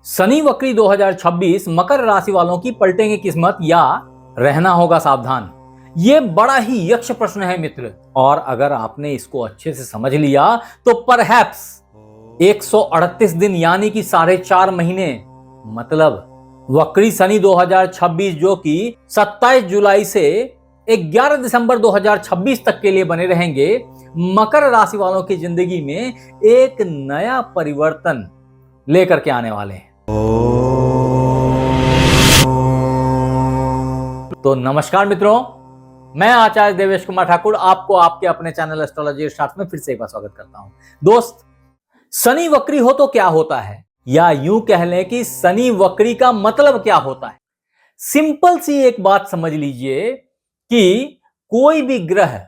शनि वक्री 2026 मकर राशि वालों की पलटेंगे किस्मत या रहना होगा सावधान। ये बड़ा ही यक्ष प्रश्न है मित्र, और अगर आपने इसको अच्छे से समझ लिया तो परहैप्स 138 दिन यानी कि 4.5 महीने, मतलब वक्री शनि 2026 जो कि 27 जुलाई से 11 दिसंबर 2026 तक के लिए बने रहेंगे, मकर राशि वालों की जिंदगी में एक नया परिवर्तन लेकर के आने वाले हैं। तो नमस्कार मित्रों, मैं आचार्य देवेश कुमार ठाकुर आपको आपके अपने चैनल एस्ट्रोलॉजी शास्त्र में फिर से एक बार स्वागत करता हूं। दोस्त, शनि वक्री हो तो क्या होता है, या यूं कह लें कि शनि वक्री का मतलब क्या होता है। सिंपल सी एक बात समझ लीजिए कि कोई भी ग्रह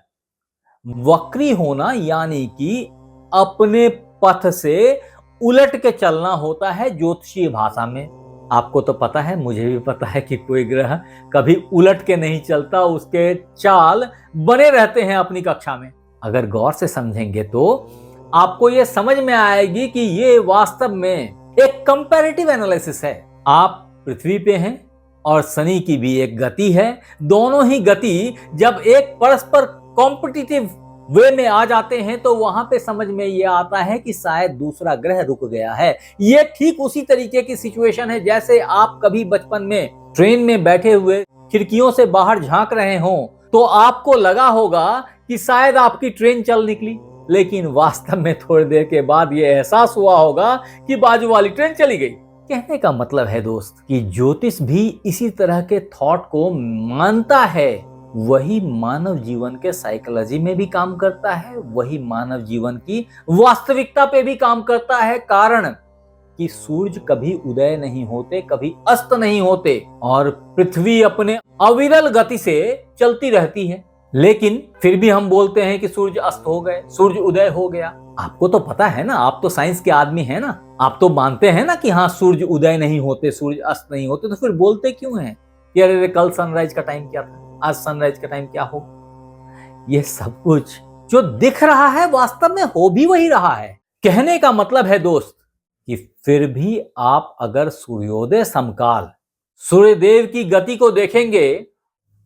वक्री होना यानी कि अपने पथ से उलट के चलना होता है ज्योतिषीय भाषा में। आपको तो पता है, मुझे भी पता है कि कोई ग्रह कभी उलट के नहीं चलता, उसके चाल बने रहते हैं अपनी कक्षा में। अगर गौर से समझेंगे तो आपको यह समझ में आएगी कि ये वास्तव में एक कंपैरेटिव एनालिसिस है। आप पृथ्वी पे हैं और शनि की भी एक गति है। दोनों ही गति जब एक परस्पर कॉम्पिटिटिव वे में आ जाते हैं तो वहां पे समझ में ये आता है कि शायद दूसरा ग्रह रुक गया है। ये ठीक उसी तरीके की सिचुएशन है जैसे आप कभी बचपन में ट्रेन में बैठे हुए खिड़कियों से बाहर झांक रहे हो तो आपको लगा होगा कि शायद आपकी ट्रेन चल निकली, लेकिन वास्तव में थोड़ी देर के बाद ये एहसास हुआ होगा कि बाजू वाली ट्रेन चली गई। कहने का मतलब है दोस्त कि ज्योतिष भी इसी तरह के थॉट को मानता है। वही मानव जीवन के साइकोलॉजी में भी काम करता है, वही मानव जीवन की वास्तविकता पे भी काम करता है। कारण कि सूरज कभी उदय नहीं होते, कभी अस्त नहीं होते, और पृथ्वी अपने अविरल गति से चलती रहती है। लेकिन फिर भी हम बोलते हैं कि सूरज अस्त हो गए, सूरज उदय हो गया। आपको तो पता है ना, आप तो साइंस के आदमी हैं ना, आप तो मानते हैं ना कि हाँ सूरज उदय नहीं होते, सूरज अस्त नहीं होते, तो फिर बोलते क्यों हैं कि अरे कल सनराइज का टाइम क्या था, आज सनराइज का टाइम क्या हो। ये सब कुछ जो दिख रहा है वास्तव में हो भी वही रहा है। कहने का मतलब है दोस्त कि फिर भी आप अगर सूर्योदय समकाल सूर्यदेव की गति को देखेंगे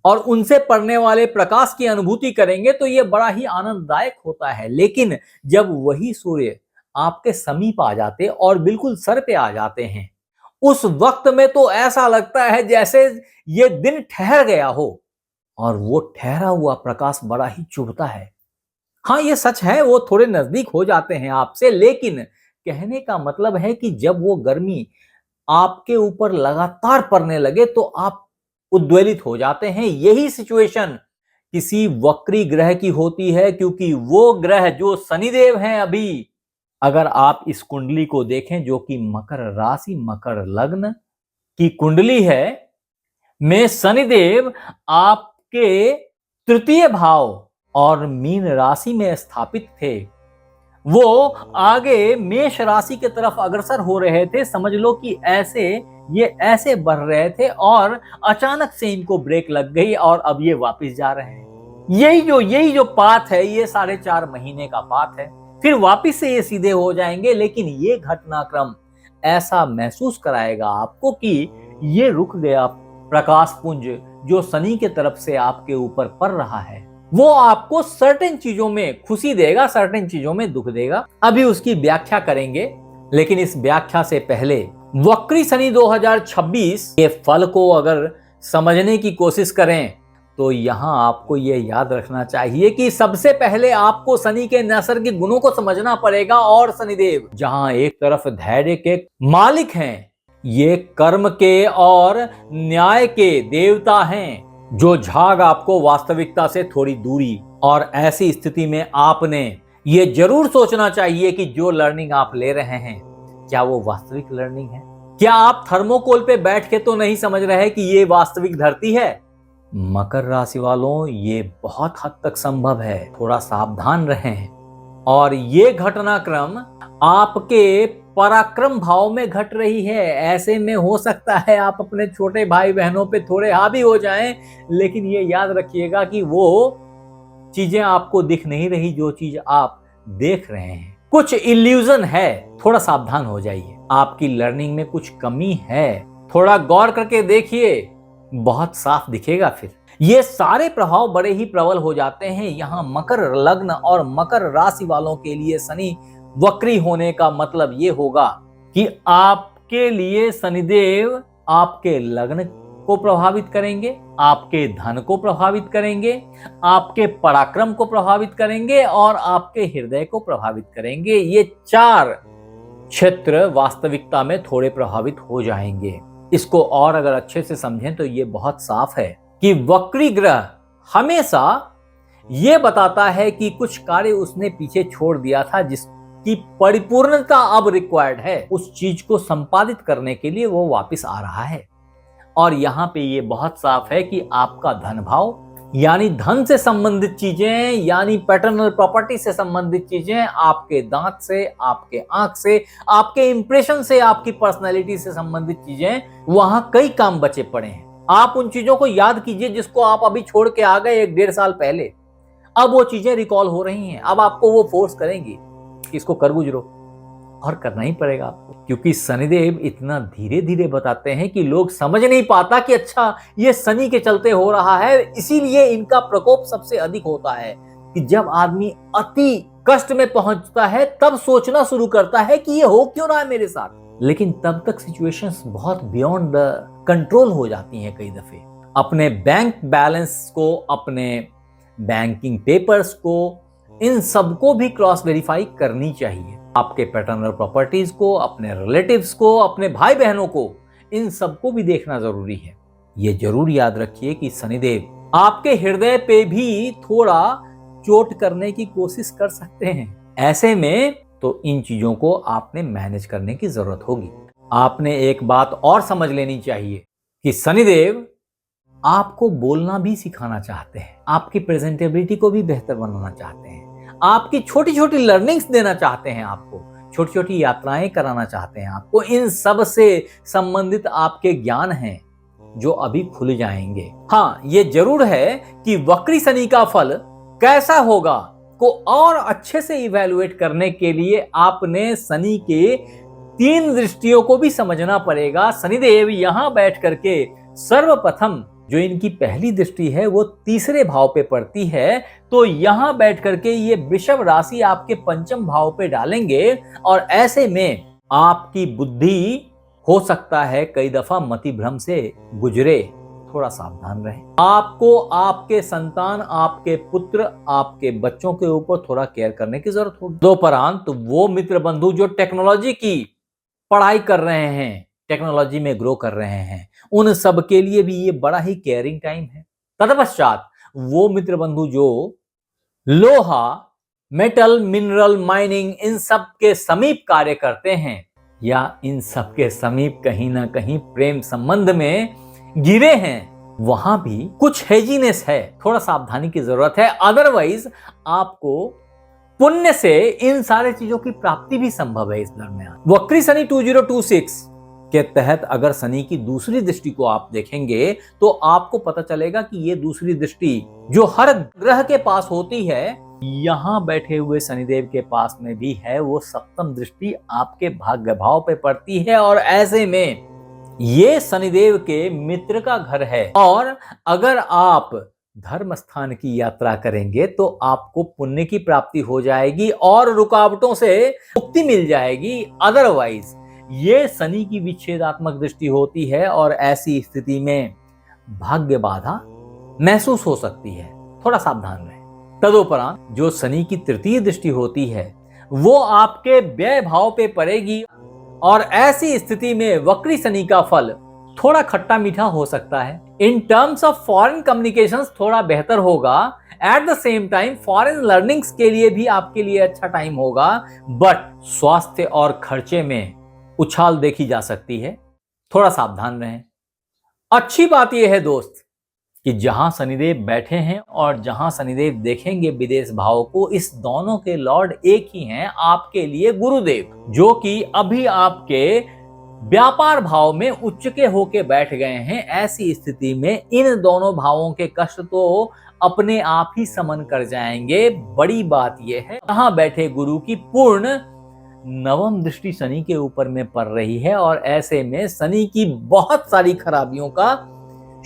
और उनसे पड़ने वाले प्रकाश की अनुभूति करेंगे तो यह बड़ा ही आनंददायक होता है। लेकिन जब वही सूर्य आपके समीप आ जाते और बिल्कुल सर पे आ जाते हैं, उस वक्त में तो ऐसा लगता है जैसे ये दिन ठहर गया हो, और वो ठहरा हुआ प्रकाश बड़ा ही चुभता है। हाँ, ये सच है, वो थोड़े नजदीक हो जाते हैं आपसे, लेकिन कहने का मतलब है कि जब वो गर्मी आपके ऊपर लगातार पड़ने लगे तो आप उद्वेलित हो जाते हैं। यही सिचुएशन किसी वक्री ग्रह की होती है, क्योंकि वो ग्रह जो शनिदेव हैं, अभी अगर आप इस कुंडली को देखें जो कि मकर राशि मकर लग्न की कुंडली है, में शनिदेव आपके तृतीय भाव और मीन राशि में स्थापित थे। वो आगे मेष राशि की तरफ अग्रसर हो रहे थे। समझ लो कि ये ऐसे बढ़ रहे थे और अचानक से इनको ब्रेक लग गई और अब ये वापस जा रहे हैं। यही जो पाथ है, ये 4.5 महीने का पाथ है, फिर वापस से ये सीधे हो जाएंगे। लेकिन ये घटनाक्रम ऐसा महसूस कराएगा आपको कि ये रुक गया प्रकाश पुंज जो शनि के तरफ से आपके ऊपर पड़ रहा है। वो आपको सर्टेन चीजों में खुशी देगा, सर्टेन चीजों में दुख देगा। अभी उसकी व्याख्या करेंगे, लेकिन इस व्याख्या से पहले वक्री शनि 2026 के फल को अगर समझने की कोशिश करें तो यहां आपको ये याद रखना चाहिए कि सबसे पहले आपको शनि के नैसर्गिक गुणों को समझना पड़ेगा। और शनिदेव जहां एक तरफ धैर्य के मालिक हैं, ये कर्म के और न्याय के देवता हैं, जो झाग आपको वास्तविकता से थोड़ी दूरी। और ऐसी स्थिति में आपने ये जरूर सोचना चाहिए कि जो लर्निंग आप ले रहे हैं, क्या वो वास्तविक लर्निंग है? क्या आप थर्मोकोल पे बैठ के तो नहीं समझ रहे कि ये वास्तविक धरती है? मकर राशि वालों, ये बहुत हद तक संभव है, थोड़ा सावधान रहें। और ये घटनाक्रम आपके पराक्रम भाव में घट रही है। ऐसे में हो सकता है आप अपने छोटे भाई बहनों पे थोड़े हावी हो जाएं, लेकिन ये याद रखिएगा कि वो चीजें आपको दिख नहीं रही जो चीज आप देख रहे हैं। कुछ इल्यूजन है, थोड़ा सावधान हो जाइए। आपकी लर्निंग में कुछ कमी है, थोड़ा गौर करके देखिए, बहुत साफ दिखेगा। फिर ये सारे प्रभाव बड़े ही प्रबल हो जाते हैं। यहाँ मकर लग्न और मकर राशि वालों के लिए शनि वक्री होने का मतलब ये होगा कि आपके लिए शनिदेव आपके लग्न को प्रभावित करेंगे, आपके धन को प्रभावित करेंगे, आपके पराक्रम को प्रभावित करेंगे और आपके हृदय को प्रभावित करेंगे। ये 4 क्षेत्र वास्तविकता में थोड़े प्रभावित हो जाएंगे। इसको और अगर अच्छे से समझें तो ये बहुत साफ है कि वक्री ग्रह हमेशा ये बताता है कि कुछ कार्य उसने पीछे छोड़ दिया था जिसकी परिपूर्णता अब रिक्वायर्ड है। उस चीज को संपादित करने के लिए वो वापस आ रहा है। और यहाँ पे ये बहुत साफ है कि आपका धन भाव यानी धन से संबंधित चीजें, यानी पैटर्नल प्रॉपर्टी से संबंधित चीजें, आपके दांत से, आपके आंख से, आपके इंप्रेशन से, आपकी पर्सनैलिटी से संबंधित चीजें, वहां कई काम बचे पड़े हैं। आप उन चीजों को याद कीजिए जिसको आप अभी छोड़ के आ गए 1-1.5 साल पहले। अब वो चीजें रिकॉल हो रही हैं। अब आपको वो फोर्स करेंगी कि इसको कर गुजरो, और करना ही पड़ेगा आपको, क्योंकि शनिदेव इतना धीरे धीरे बताते हैं कि लोग समझ नहीं पाता कि अच्छा ये शनि के चलते हो रहा है। इसीलिए इनका प्रकोप सबसे अधिक होता है कि जब आदमी अति कष्ट में पहुंचता है तब सोचना शुरू करता है कि ये हो क्यों रहा है मेरे साथ। लेकिन तब तक सिचुएशंस बहुत बियॉन्ड द कंट्रोल हो जाती हैं। कई दफे अपने बैंक बैलेंस को, अपने बैंकिंग पेपर्स को, इन सबको भी क्रॉस वेरीफाई करनी चाहिए। आपके पैटर्नल प्रॉपर्टीज को, अपने रिलेटिव्स को, अपने भाई बहनों को, इन सबको भी देखना जरूरी है। ये जरूर याद रखिए कि शनिदेव आपके हृदय पे भी थोड़ा चोट करने की कोशिश कर सकते हैं। ऐसे में तो इन चीजों को आपने मैनेज करने की जरूरत होगी। आपने एक बात और समझ लेनी चाहिए कि शनिदेव आपको बोलना भी सिखाना चाहते हैं, आपकी प्रेजेंटेबिलिटी को भी बेहतर बनाना चाहते हैं, आपकी छोटी छोटी लर्निंग्स देना चाहते हैं, आपको छोटी छोटी यात्राएं कराना चाहते हैं। आपको इन सब से संबंधित आपके ज्ञान हैं जो अभी खुल जाएंगे। हाँ, ये जरूर है कि वक्री शनि का फल कैसा होगा को और अच्छे से इवैल्यूएट करने के लिए आपने शनि के 3 दृष्टियों को भी समझना पड़ेगा। शनिदेव यहां बैठ करके सर्वप्रथम जो इनकी पहली दृष्टि है वो 3रे भाव पे पड़ती है, तो यहां बैठ करके ये वृषभ राशि आपके 5म भाव पे डालेंगे और ऐसे में आपकी बुद्धि हो सकता है कई दफा मति भ्रम से गुजरे। थोड़ा सावधान रहें। आपको आपके संतान, आपके पुत्र, आपके बच्चों के ऊपर थोड़ा केयर करने की जरूरत होगी। दोपरांत वो मित्र बंधु जो टेक्नोलॉजी की पढ़ाई कर रहे हैं, टेक्नोलॉजी में ग्रो कर रहे हैं, उन सब के लिए भी ये बड़ा ही केयरिंग टाइम है। तत्पश्चात वो मित्र बंधु जो लोहा, मेटल, मिनरल, माइनिंग इन सब के समीप कार्य करते हैं या इन सब के समीप कहीं ना कहीं प्रेम संबंध में गिरे हैं, वहां भी कुछ हेजीनेस है, थोड़ा सावधानी की जरूरत है। अदरवाइज आपको पुण्य से इन सारे चीजों की प्राप्ति भी संभव है इस दरमियान। वक्री शनि 2026 के तहत अगर शनि की दूसरी दृष्टि को आप देखेंगे तो आपको पता चलेगा कि ये दूसरी दृष्टि जो हर ग्रह के पास होती है, यहां बैठे हुए शनिदेव के पास में भी है। वो 7म दृष्टि आपके भाग्य भाव पे पड़ती है और ऐसे में ये शनिदेव के मित्र का घर है। और अगर आप धर्म स्थान की यात्रा करेंगे तो आपको पुण्य की प्राप्ति हो जाएगी और रुकावटों से मुक्ति मिल जाएगी। अदरवाइज ये शनि की विच्छेदात्मक दृष्टि होती है और ऐसी स्थिति में भाग्य बाधा महसूस हो सकती है। थोड़ा सावधान रहें। तदुपरांत जो शनि की 3य दृष्टि होती है वो आपके व्यय भाव पे पड़ेगी और ऐसी स्थिति में वक्री शनि का फल थोड़ा खट्टा मीठा हो सकता है। In terms of foreign communications थोड़ा बेहतर होगा। At the same time foreign learnings के लिए भी आपके लिए अच्छा टाइम होगा, बट स्वास्थ्य और खर्चे में उछाल देखी जा सकती है। थोड़ा सावधान रहें। अच्छी बात यह है दोस्त कि जहां शनिदेव बैठे हैं और जहां शनिदेव देखेंगे विदेश भाव को, इस दोनों के लॉर्ड एक ही हैं, आपके लिए गुरुदेव, जो कि अभी आपके व्यापार भाव में उच्च के होके बैठ गए हैं। ऐसी स्थिति में इन दोनों भावों के कष्ट तो अपने आप ही समन कर जाएंगे। बड़ी बात यह है, यहां बैठे गुरु की पूर्ण नवम दृष्टि शनि के ऊपर में पड़ रही है और ऐसे में शनि की बहुत सारी खराबियों का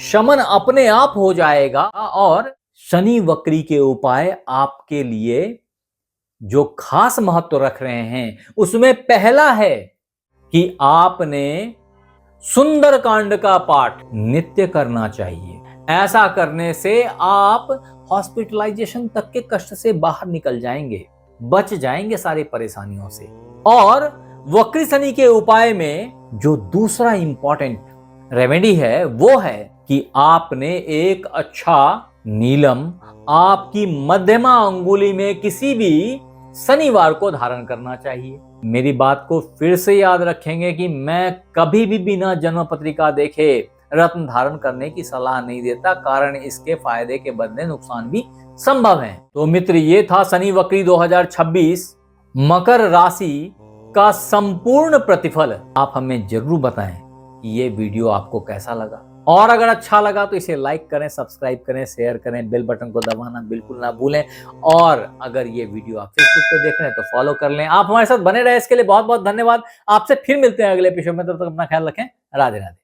शमन अपने आप हो जाएगा। और शनि वक्री के उपाय आपके लिए जो खास महत्व रख रहे हैं उसमें पहला है कि आपने सुंदरकांड का पाठ नित्य करना चाहिए। ऐसा करने से आप हॉस्पिटलाइजेशन तक के कष्ट से बाहर निकल जाएंगे, बच जाएंगे सारी परेशानियों से। और वक्री शनि के उपाय में जो दूसरा इंपॉर्टेंट रेमेडी है वो है कि आपने एक अच्छा नीलम आपकी मध्यमा अंगुली में किसी भी शनिवार को धारण करना चाहिए। मेरी बात को फिर से याद रखेंगे कि मैं कभी भी बिना जन्म पत्रिका देखे रत्न धारण करने की सलाह नहीं देता, कारण इसके फायदे के बदले नुकसान भी संभव है। तो मित्र, ये था शनि वक्री 2026 मकर राशि का संपूर्ण प्रतिफल। आप हमें जरूर बताएं कि ये वीडियो आपको कैसा लगा, और अगर अच्छा लगा तो इसे लाइक करें, सब्सक्राइब करें, शेयर करें, बेल बटन को दबाना बिल्कुल ना भूलें। और अगर ये वीडियो आप फेसबुक पे देख रहे हैं तो फॉलो कर लें। आप हमारे साथ बने रहे, इसके लिए बहुत बहुत धन्यवाद। आपसे फिर मिलते हैं अगले एपिसोड में, तब तक अपना ख्याल रखें। राधे राधे।